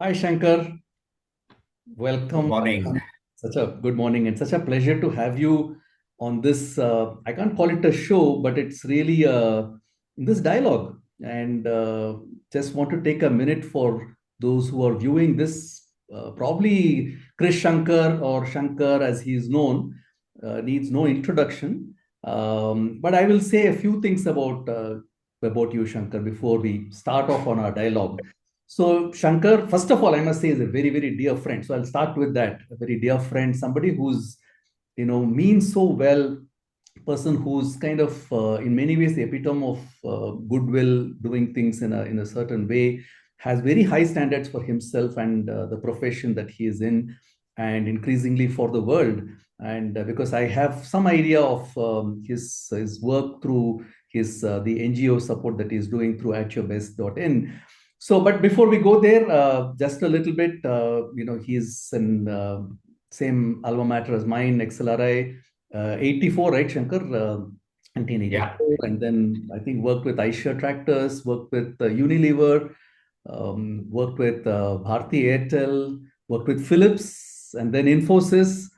Hi, Shankar. Good Welcome. morning. Such a good morning and such a pleasure to have you on this. I can't call it a show, but it's really this dialogue. And just want to take a minute for those who are viewing this. Probably Krish Shankar or Shankar, as he is known, needs no introduction. But I will say a few things about you, Shankar, before we start off on our dialogue. So Shankar, first of all, I must say is a very, very dear friend. So I'll start with that. A very dear friend, somebody who's, means so well, person who's kind of, in many ways, the epitome of goodwill, doing things in a certain way, has very high standards for himself and the profession that he is in, and increasingly for the world. And because I have some idea of his work through his the NGO support that he's doing through @yourbest.in. So, but before we go there, just a little bit, he's in same alma mater as mine, XLRI 84, right, Shankar? Yeah. 1984. And then I think worked with Aisha Tractors, worked with Unilever, worked with Bharti Airtel, worked with Philips, and then Infosys,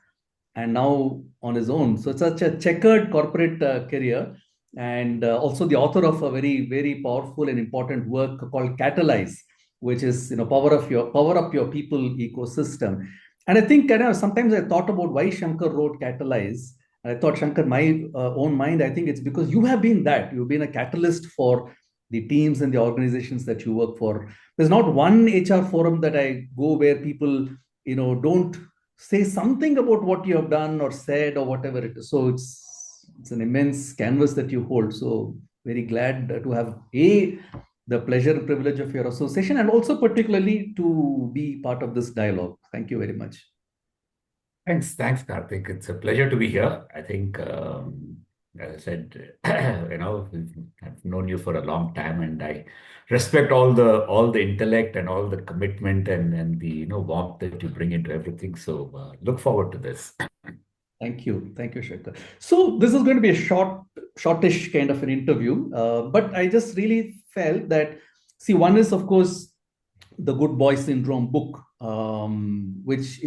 and now on his own. So it's such a checkered corporate career, and also the author of a very, very powerful and important work called Catalyze, which is power up your people ecosystem. And I think sometimes I thought about why Shankar wrote Catalyze. I thought, Shankar, my own mind, I think it's because you have been that. You've been a catalyst for the teams and the organizations that you work for. There's not one HR forum that I go where people, don't say something about what you have done or said or whatever it is. So it's an immense canvas that you hold. So very glad to have the pleasure and privilege of your association, and also particularly to be part of this dialogue. Thank you very much. Thanks, Kartik. It's a pleasure to be here. I think, as I said, I've known you for a long time, and I respect all the intellect and all the commitment and the warmth that you bring into everything. So look forward to this. Thank you, Shankar. So this is going to be a shortish kind of an interview, but I just really felt that, see, one is of course the Good Boy Syndrome book, which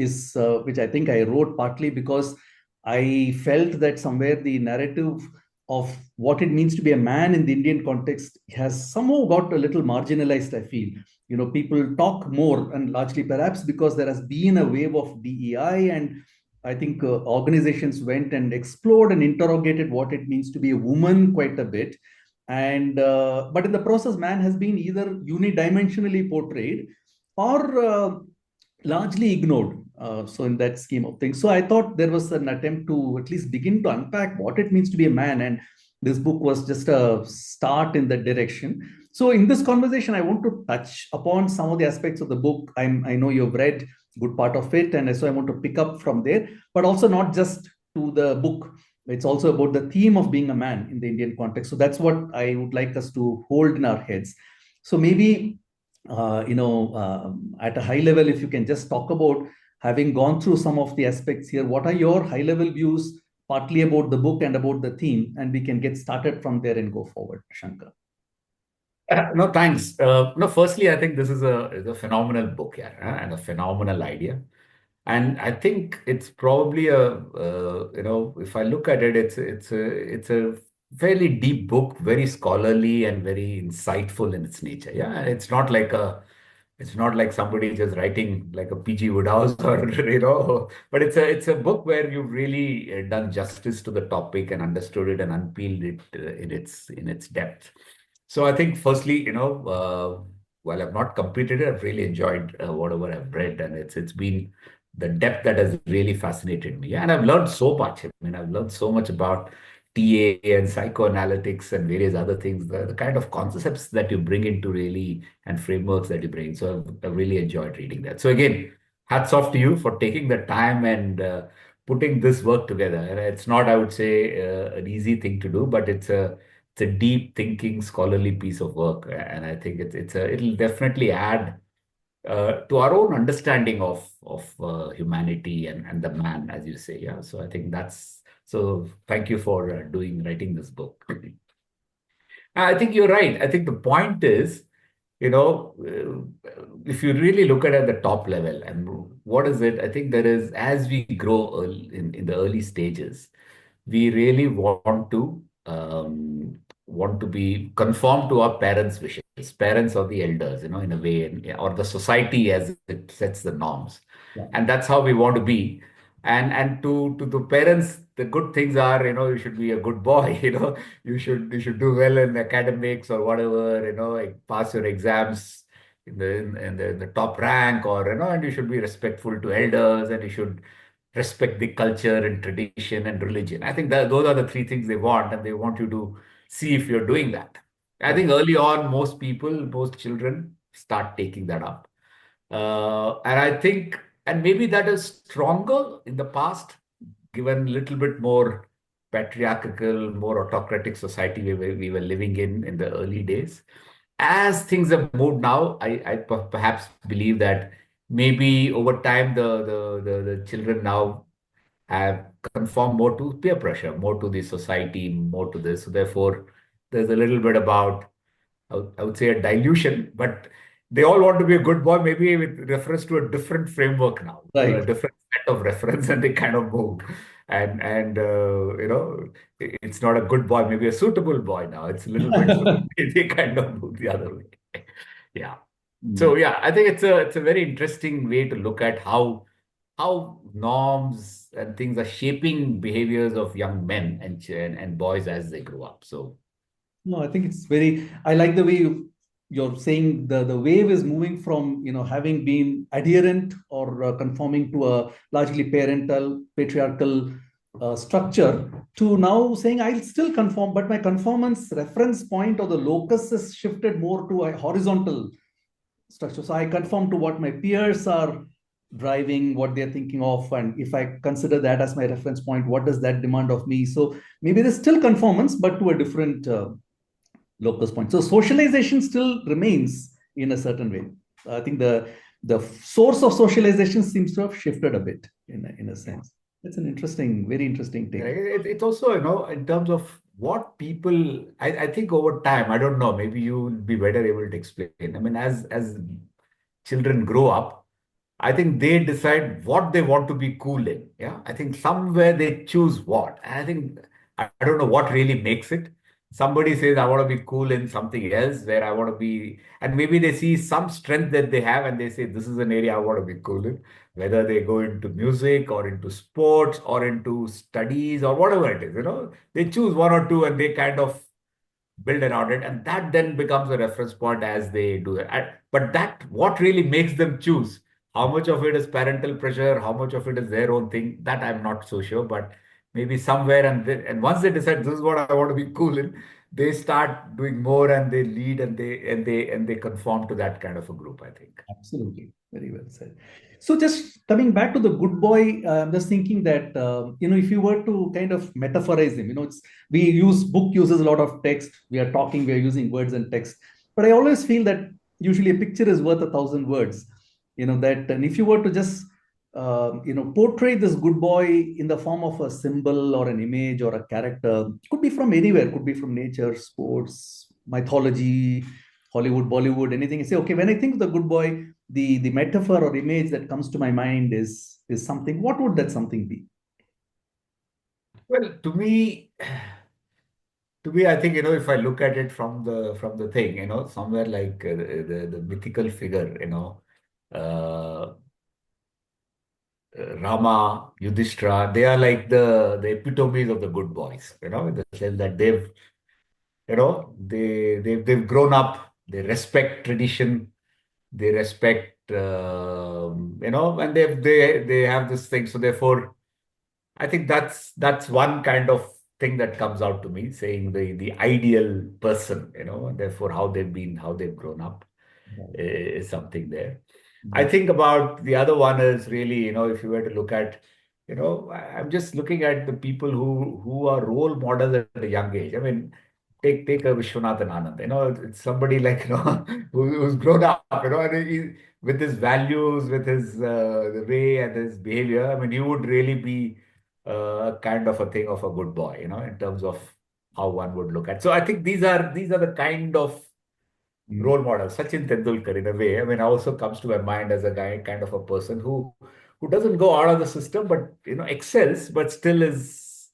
I think I wrote partly because I felt that somewhere the narrative of what it means to be a man in the Indian context has somehow got a little marginalized. I feel, people talk more, and largely perhaps because there has been a wave of DEI, and I think organizations went and explored and interrogated what it means to be a woman quite a bit. And but in the process, man has been either unidimensionally portrayed or largely ignored. So in that scheme of things, so I thought there was an attempt to at least begin to unpack what it means to be a man, and this book was just a start in that direction. So in this conversation, I want to touch upon some of the aspects of the book. I know you've read good part of it, and so I want to pick up from there, but also not just to the book. It's also about the theme of being a man in the Indian context. So that's what I would like us to hold in our heads. So maybe, at a high level, if you can just talk about, having gone through some of the aspects here, what are your high level views, partly about the book and about the theme, and we can get started from there and go forward, Shankar. No, thanks. No, firstly, I think this is a phenomenal book, yeah, and a phenomenal idea. And I think it's probably if I look at it, it's a fairly deep book, very scholarly and very insightful in its nature. Yeah, it's not like somebody just writing like a PG Woodhouse or but it's a book where you've really done justice to the topic and understood it and unpeeled it in its depth. So I think firstly, while I've not completed it, I've really enjoyed whatever I've read, and it's been the depth that has really fascinated me. And I've learned so much. I mean, I've learned so much about TA and psychoanalytics and various other things, the kind of concepts that you bring into really and frameworks that you bring. So I've really enjoyed reading that. So again, hats off to you for taking the time and putting this work together. And it's not, I would say, an easy thing to do, but it's a deep thinking scholarly piece of work, and I think it'll definitely add to our own understanding of humanity and the man, as you say. Yeah, so I think that's so. Thank you for writing this book. I think you're right. I think the point is if you really look at the top level and what is it, I think there is, as we grow in the early stages, we really want to be conform to our parents' wishes, parents or the elders, in a way, or the society as it sets the norms, Yeah. and that's how we want to be. And to the parents, the good things are, you should be a good boy, you should do well in academics or whatever, like pass your exams in the top rank, or and you should be respectful to elders, and you should respect the culture and tradition and religion. I think that those are the three things they want, and they want you to see if you're doing that. I Right. think early on, most children start taking that up. And I think, and maybe that is stronger in the past, given a little bit more patriarchal, more autocratic society we were living in the early days. As things have moved now, I perhaps believe that maybe over time the children now have conformed more to peer pressure, more to the society, more to this. So therefore, there's a little bit about, I would say, a dilution, but they all want to be a good boy, maybe with reference to a different framework now, a Right. different set of reference, and they kind of move. It's not a good boy, maybe a suitable boy now. It's a little bit so they kind of move the other way. Yeah. Mm. So yeah, I think it's a very interesting way to look at how norms and things are shaping behaviors of young men and boys as they grow up. So No, I think it's very. I like the way you're saying the wave is moving from having been adherent or conforming to a largely parental patriarchal structure to now saying I'll still conform, but my conformance reference point or the locus is shifted more to a horizontal structure. So I conform to what my peers are driving, what they're thinking of, and if I consider that as my reference point, what does that demand of me? So maybe there's still conformance, but to a different locus point. So socialization still remains in a certain way. I think the source of socialization seems to have shifted a bit in a yeah. sense. It's an interesting, very interesting Yeah, take. it's also, in terms of what people, I think over time, I don't know, maybe you'll be better able to explain. I mean, as children grow up, I think they decide what they want to be cool in. Yeah. I think somewhere they choose what. And I think, I don't know what really makes it. Somebody says, I want to be cool in something else where I want to be, and maybe they see some strength that they have and they say, this is an area I want to be cool in, whether they go into music or into sports or into studies or whatever it is, they choose one or two and they kind of build around it, and that then becomes a reference point as they do it. But that, what really makes them choose, how much of it is parental pressure, how much of it is their own thing, that I'm not so sure. But maybe somewhere, and once they decide this is what I want to be cool in, they start doing more and they lead and they conform to that kind of a group, I think. Absolutely. Very well said. So just coming back to the good boy, I'm just thinking that, if you were to kind of metaphorize him, we use book uses a lot of text. We are talking, we are using words and text. But I always feel that usually a picture is worth 1,000 words. And if you were to just, portray this good boy in the form of a symbol or an image or a character, it could be from anywhere, could be from nature, sports, mythology, Hollywood, Bollywood, anything. You say, okay, when I think of the good boy, the metaphor or image that comes to my mind is something. What would that something be? Well, to me, I think, if I look at it from the thing, somewhere like the mythical figure, uh, Rama, Yudhishthira, they are like the epitomes of the good boys, in the sense that they've grown up, they respect tradition, they respect, and they have this thing. So therefore, I think that's one kind of thing that comes out to me, saying the ideal person, and therefore how they've grown up Right. is something there. I Right. think about the other one is really, if you were to look at, I'm just looking at the people who are role models at a young age. I mean, take a Vishwanathan Anand. It's somebody like, who's grown up, and with his values, with his the way and his behavior. I mean, he would really be kind of a thing of a good boy, in terms of how one would look at. So I think these are the kind of role model, Sachin Tendulkar, in a way. I mean, also comes to my mind as a guy, kind of a person who doesn't go out of the system, but excels, but still is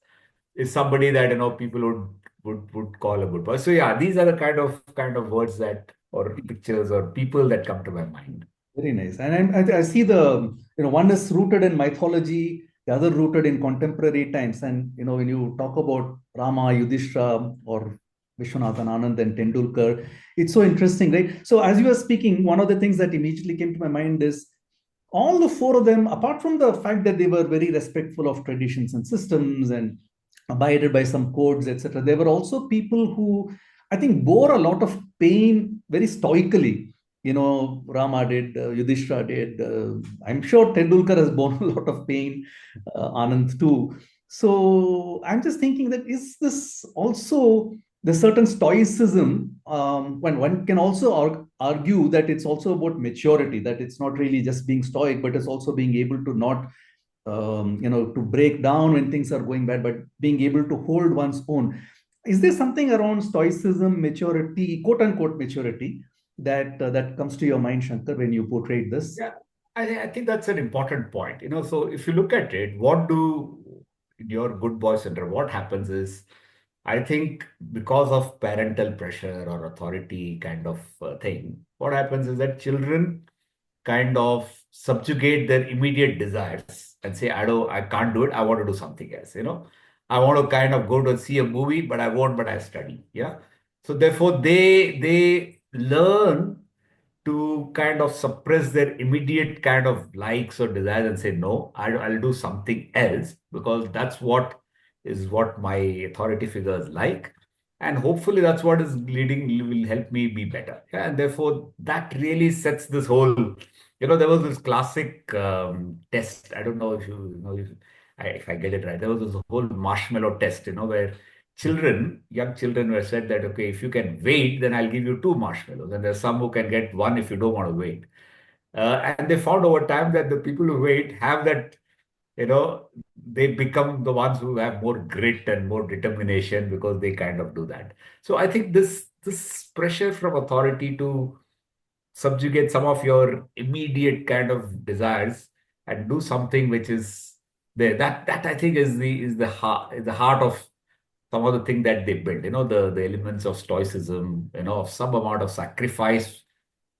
somebody that people would call a good boy. So yeah, these are the kind of words that or pictures or people that come to my mind. Very nice. And I see one is rooted in mythology, the other rooted in contemporary times. And, when you talk about Rama, Yudhishthira, or Vishwanathan Anand and Tendulkar, it's so interesting, right? So as you were speaking, one of the things that immediately came to my mind is all the four of them, apart from the fact that they were very respectful of traditions and systems and abided by some codes, etc., they were also people who I think bore a lot of pain very stoically. Rama did, Yudhishthira did. I'm sure Tendulkar has borne a lot of pain, Anand too. So I'm just thinking that is this also the certain stoicism, when one can also argue that it's also about maturity, that it's not really just being stoic, but it's also being able to not to break down when things are going bad, but being able to hold one's own. Is there something around stoicism, maturity, quote unquote maturity, that comes to your mind, Shankar, when you portrayed this? Yeah, I think that's an important point. So if you look at it, what do in your good boy syndrome, what happens is, I think because of parental pressure or authority kind of thing, what happens is that children kind of subjugate their immediate desires and say, I can't do it. I want to do something else. I want to kind of go to see a movie, but I won't, but I study. Yeah. So therefore they learn to kind of suppress their immediate kind of likes or desires and say, no, I'll do something else because that's what my authority figures like. And hopefully that's what is leading, will help me be better. Yeah, and therefore that really sets this whole, there was this classic test. I don't know if if I get it right. There was this whole marshmallow test, where young children were said that, okay, if you can wait, then I'll give you two marshmallows. And there's some who can get one if you don't want to wait. And they found over time that the people who wait have that, they become the ones who have more grit and more determination because they kind of do that. So I think this pressure from authority to subjugate some of your immediate kind of desires and do something which is there, that I think is the heart of some of the thing that they build, the elements of stoicism, of some amount of sacrifice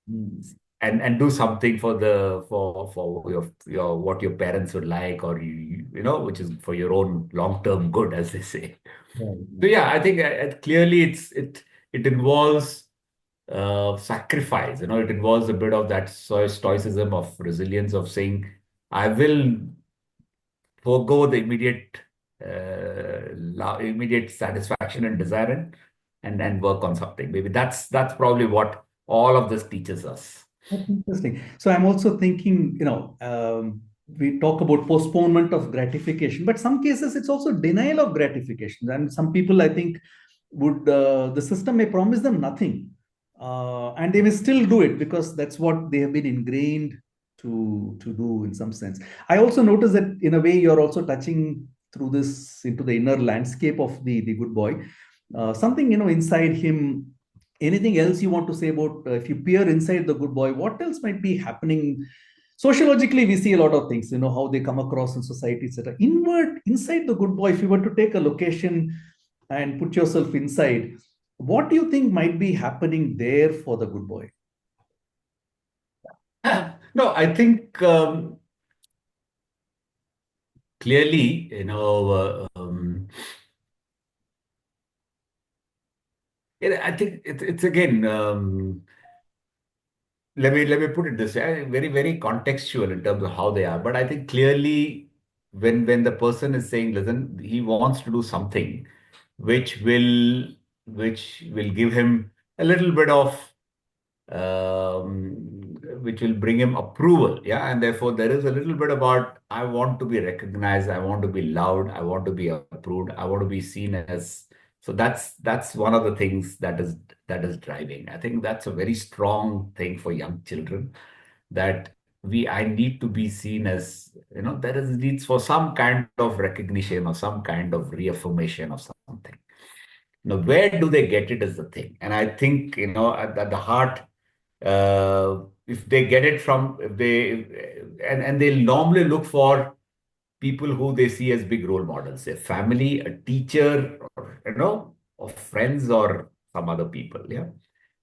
Mm. and do something for your what your parents would like, or which is for your own long-term good, as they say. So Right. yeah, I think clearly it involves sacrifice. It involves a bit of that stoicism of resilience of saying, I will forego the immediate satisfaction and desire and work on something. Maybe that's probably what all of this teaches us. That's interesting. So I'm also thinking, we talk about postponement of gratification, but some cases it's also denial of gratification. And some people, I think, would the system may promise them nothing, and they may still do it because that's what they have been ingrained to do in some sense. I also notice that in a way you're also touching through this into the inner landscape of the good boy. Something inside him. Anything else you want to say about if you peer inside the good boy, what else might be happening sociologically? We see a lot of things, how they come across in society, etc. Inward inside the good boy, if you were to take a location and put yourself inside, what do you think might be happening there for the good boy? No, I think clearly, I think it's again. Let me put it this way, very very contextual in terms of how they are. But I think clearly, when the person is saying, listen, he wants to do something which will which will give him a little bit of which will bring him approval. Yeah. And therefore, there is a little bit about, I want to be recognized, I want to be loved, I want to be approved, I want to be seen as. So that's one of the things that is driving. I think that's a very strong thing for young children, that I need to be seen as, there is needs for some kind of recognition or some kind of reaffirmation of something. Now, where do they get it is the thing. And I think, at the heart, if they get it from, if they, and they'll normally look for people who they see as big role models, a family, a teacher, or, or friends or some other people. Yeah.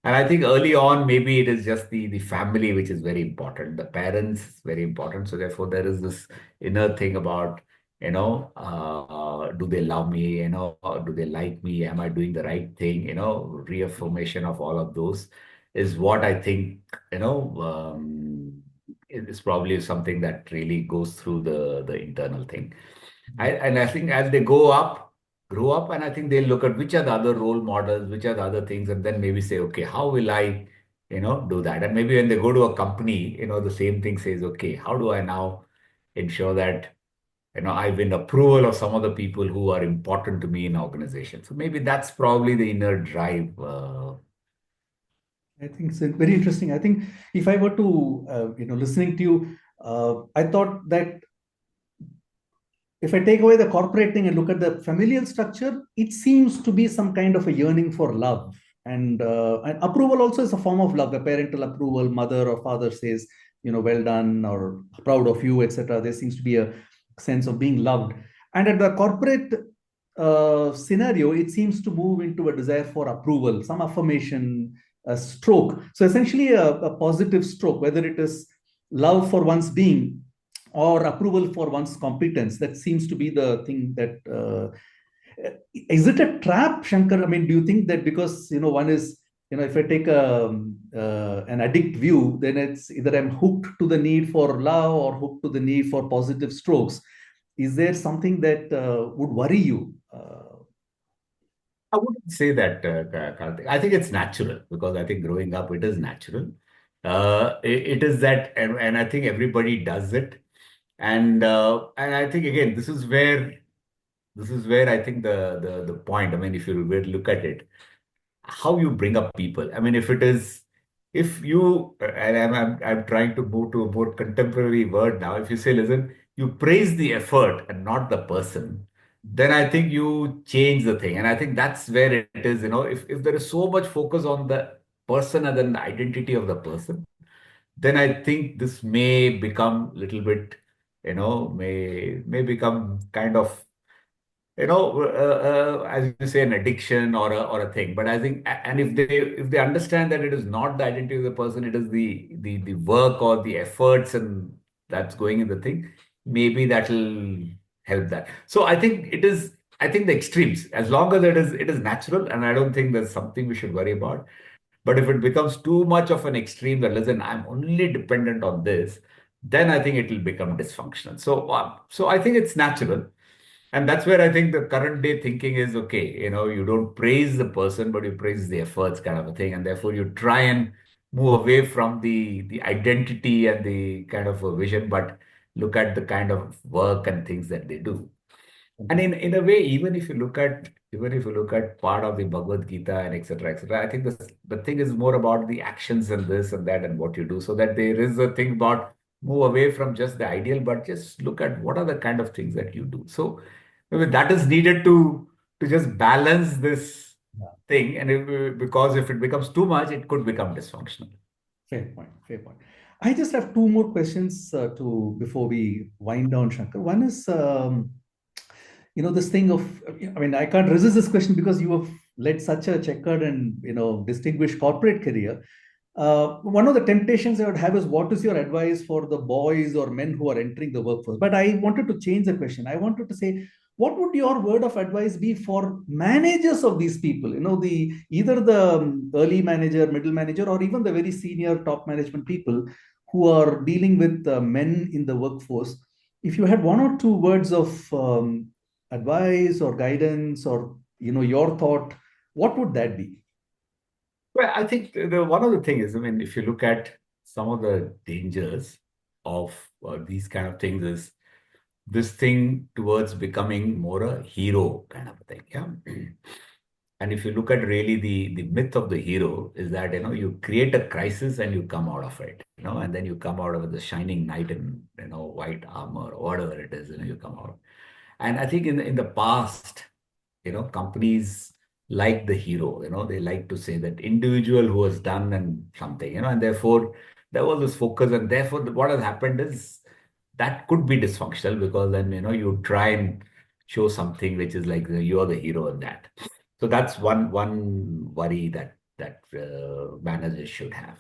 And I think early on, maybe it is just the family which is very important. The parents is very important. So therefore, there is this inner thing about, do they love me? Or do they like me? Am I doing the right thing? Reaffirmation of all of those is what I think, is probably something that really goes through the internal thing. And I think as they grow up, and I think they look at which are the other role models, which are the other things, and then maybe say, okay, how will I, do that? And maybe when they go to a company, the same thing says, okay, how do I now ensure that, I win approval of some of the people who are important to me in organization. So maybe that's probably the inner drive. I think it's very interesting. I think if I were to, listening to you, I thought that if I take away the corporate thing and look at the familial structure, it seems to be some kind of a yearning for love. And approval also is a form of love, the parental approval, mother or father says, well done or proud of you, etc. There seems to be a sense of being loved. And at the corporate scenario, it seems to move into a desire for approval, some affirmation, a stroke. So essentially, a positive stroke, whether it is love for one's being or approval for one's competence. That seems to be the thing that is it a trap, Shankar? I mean, do you think that because one is if I take an addict view, then it's either I'm hooked to the need for love or hooked to the need for positive strokes. Is there something that would worry you? I wouldn't say that, Kartik. I think it's natural because I think growing up, it is natural. It is that, and I think everybody does it. And I think again, this is where I think the point. I mean, if you were to look at it, how you bring up people. I mean, if you, and I'm trying to move to a more contemporary word now. If you say, listen, you praise the effort and not the person, then I think you change the thing. And I think that's where it is. If there is so much focus on the person and then the identity of the person, then I think this may become little bit, may become kind of, as you say, an addiction or a thing. But I think, and if they understand that it is not the identity of the person, it is the work or the efforts and that's going in the thing, maybe that'll help that. So I think it is. I think the extremes, as long as it is natural, and I don't think there's something we should worry about. But if it becomes too much of an extreme, that listen, I'm only dependent on this, then I think it will become dysfunctional. So I think it's natural. And that's where I think the current day thinking is okay. You don't praise the person, but you praise the efforts kind of a thing. And therefore you try and move away from the identity and the kind of a vision, but look at the kind of work and things that they do. And in a way, even if you look at part of the Bhagavad Gita and etc., I think the thing is more about the actions and this and that and what you do, so that there is a thing about move away from just the ideal, but just look at what are the kind of things that you do. So maybe that is needed to just balance this Yeah. thing, and because if it becomes too much, it could become dysfunctional. Fair point. Fair point. I just have two more questions to before we wind down, Shankar. One is, this thing of, I mean, I can't resist this question because you have led such a checkered and distinguished corporate career. One of the temptations I would have is, what is your advice for the boys or men who are entering the workforce? But I wanted to change the question. I wanted to say, what would your word of advice be for managers of these people? The either the early manager, middle manager, or even the very senior top management people who are dealing with men in the workforce. If you had one or two words of advice or guidance or your thought, what would that be? Well, I think the one of the thing is, I mean, if you look at some of the dangers of these kind of things, is this thing towards becoming more a hero kind of a thing. Yeah. And if you look at really the myth of the hero is that, you create a crisis and you come out of it, and then you come out of the shining knight in, white armor or whatever it is, you come out. And I think in the past, companies like the hero. They like to say that individual who has done and something, and therefore there was this focus, and therefore what has happened is that could be dysfunctional because then you try and show something which is like you're the hero in that. So that's one worry that managers should have.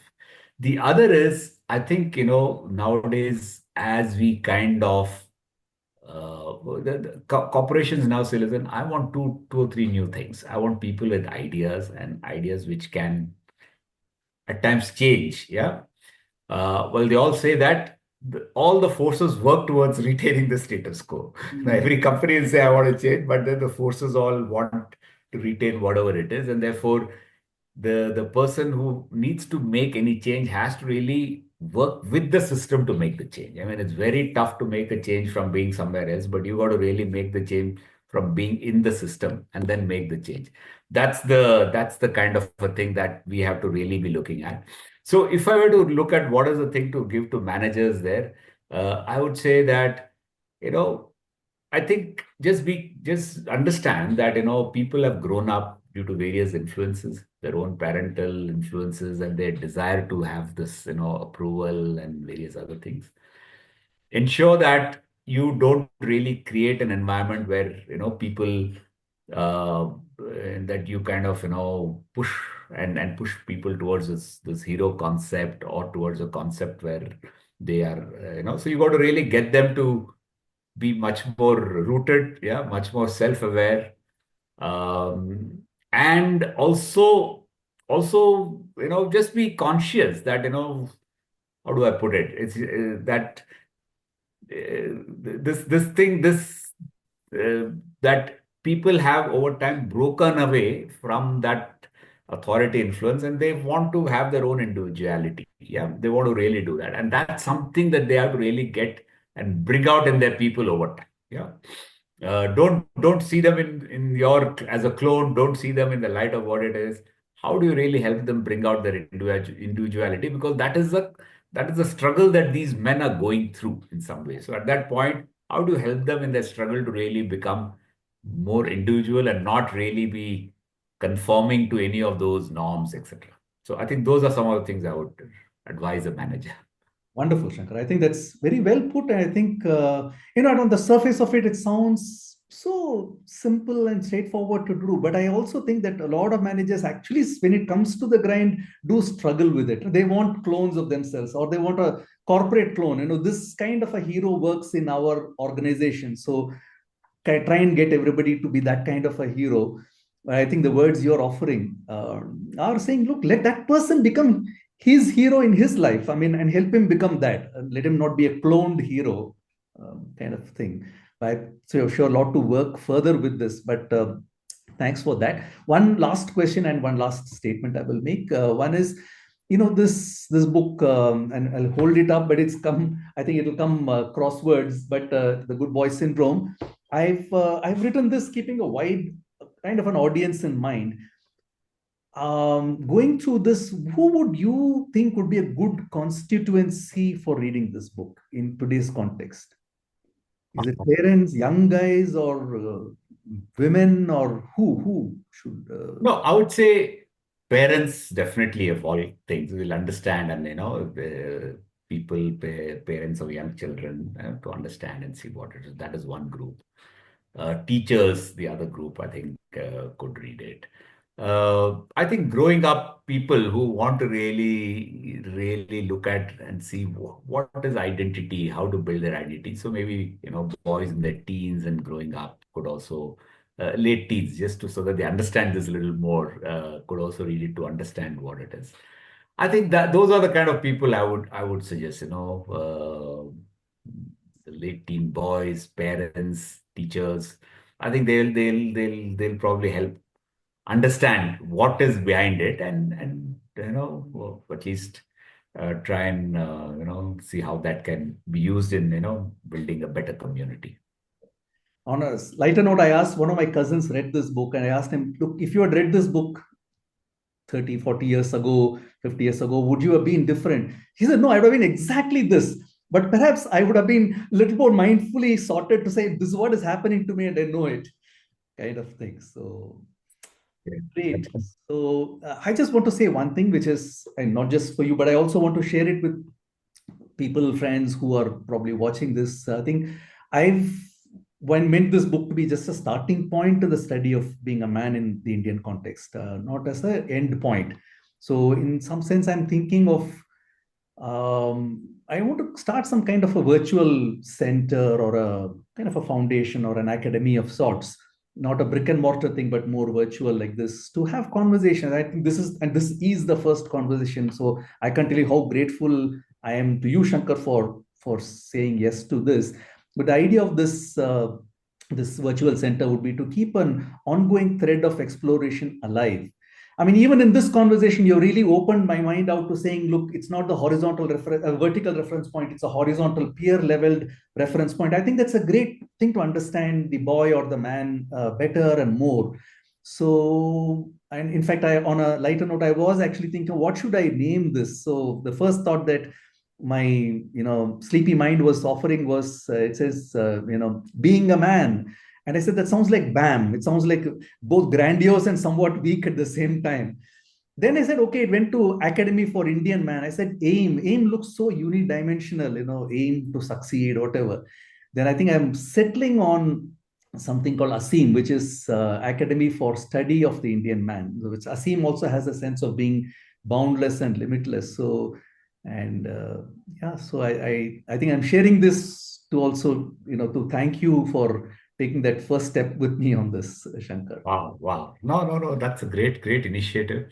The other is, I think, nowadays, as we kind of corporations now say, listen, I want two or three new things. I want people with ideas and ideas which can at times change. Yeah. Well, they all say that all the forces work towards retaining the status quo. Now, Mm. every company will say, I want to change, but then the forces all want to retain whatever it is. And therefore, the person who needs to make any change has to really work with the system to make the change. I mean, it's very tough to make a change from being somewhere else, but you got to really make the change from being in the system and then make the change. That's the kind of a thing that we have to really be looking at. So if I were to look at what is the thing to give to managers there, I would say that, you know, I think just understand that people have grown up due to various influences, their own parental influences, and their desire to have this approval and various other things. Ensure that you don't really create an environment where people uh, that you kind of push and push people towards this hero concept or towards a concept where they are so you got to really get them to be much more rooted, yeah, much more self-aware, um, and also just be conscious that how do I put it? It's that this thing this that people have over time broken away from that authority influence, and they want to have their own individuality. Yeah, they want to really do that, and that's something that they have to really get and bring out in their people over time. Yeah. Don't see them in your as a clone. Don't see them in the light of what it is. How do you really help them bring out their individuality? Because that is a struggle that these men are going through in some way. So at that point, how do you help them in their struggle to really become more individual and not really be conforming to any of those norms, etc. So I think those are some of the things I would advise a manager. Wonderful, Shankar. I think that's very well put. And I think, on the surface of it, it sounds so simple and straightforward to do. But I also think that a lot of managers actually, when it comes to the grind, do struggle with it. They want clones of themselves or they want a corporate clone. This kind of a hero works in our organization. So try and get everybody to be that kind of a hero. I think the words you're offering are saying, look, let that person become his hero in his life. I mean, and help him become that. Let him not be a cloned hero, kind of thing. So sure, a lot to work further with this, but thanks for that. One last question and one last statement I will make. One is, this book, and I'll hold it up, but it's come. I think it'll come crosswords. But the Good Boy Syndrome. I've written this keeping a wide kind of an audience in mind. Going through this, who would you think would be a good constituency for reading this book in today's context? Is it parents, young guys, or women, or who should? No, I would say parents definitely of all things will understand, and people, parents of young children to understand and see what it is. That is one group. Teachers, the other group, I think could read it. I think growing up, people who want to really, really look at and see what is identity, how to build their identity. So maybe boys in their teens and growing up could also late teens, just to so that they understand this a little more, could also read it to understand what it is. I think that those are the kind of people I would suggest. The late teen boys, parents, teachers. I think they'll probably help understand what is behind it, and at least try and see how that can be used in building a better community. On a lighter note, I asked one of my cousins read this book, and I asked him, look, if you had read this book 30, 40 years ago, 50 years ago, would you have been different? He said, no, I would have been exactly this. But perhaps I would have been a little more mindfully sorted to say, this is what is happening to me and I know it, kind of thing. So Great. So I just want to say one thing, which is, and not just for you, but I also want to share it with people, friends who are probably watching this. I think I've when meant this book to be just a starting point to the study of being a man in the Indian context, not as an end point. So in some sense, I'm thinking of I want to start some kind of a virtual center or a kind of a foundation or an academy of sorts, not a brick and mortar thing, but more virtual like this to have conversations. I think this is the first conversation. So I can't tell you how grateful I am to you, Shankar, for saying yes to this. But the idea of this virtual center would be to keep an ongoing thread of exploration alive. I mean, even in this conversation, you really opened my mind out to saying, look, it's not the vertical reference point; it's a horizontal, peer-leveled reference point. I think that's a great thing to understand the boy or the man better and more. So, and in fact, on a lighter note, I was actually thinking, what should I name this? So, the first thought that my sleepy mind was offering was, it says, being a man. And I said, that sounds like BAM. It sounds like both grandiose and somewhat weak at the same time. Then I said, okay, it went to Academy for Indian Man. I said, AIM. AIM looks so unidimensional, aim to succeed, whatever. Then I think I'm settling on something called ASEEM, which is Academy for Study of the Indian Man, which ASEEM also has a sense of being boundless and limitless. So, and yeah, so I think I'm sharing this to also, to thank you for taking that first step with me on this, Shankar. Wow, wow. No, no, no. That's a great, great initiative.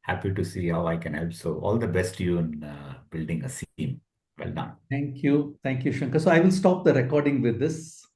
Happy to see how I can help. So all the best to you in building a team. Well done. Thank you. Thank you, Shankar. So I will stop the recording with this.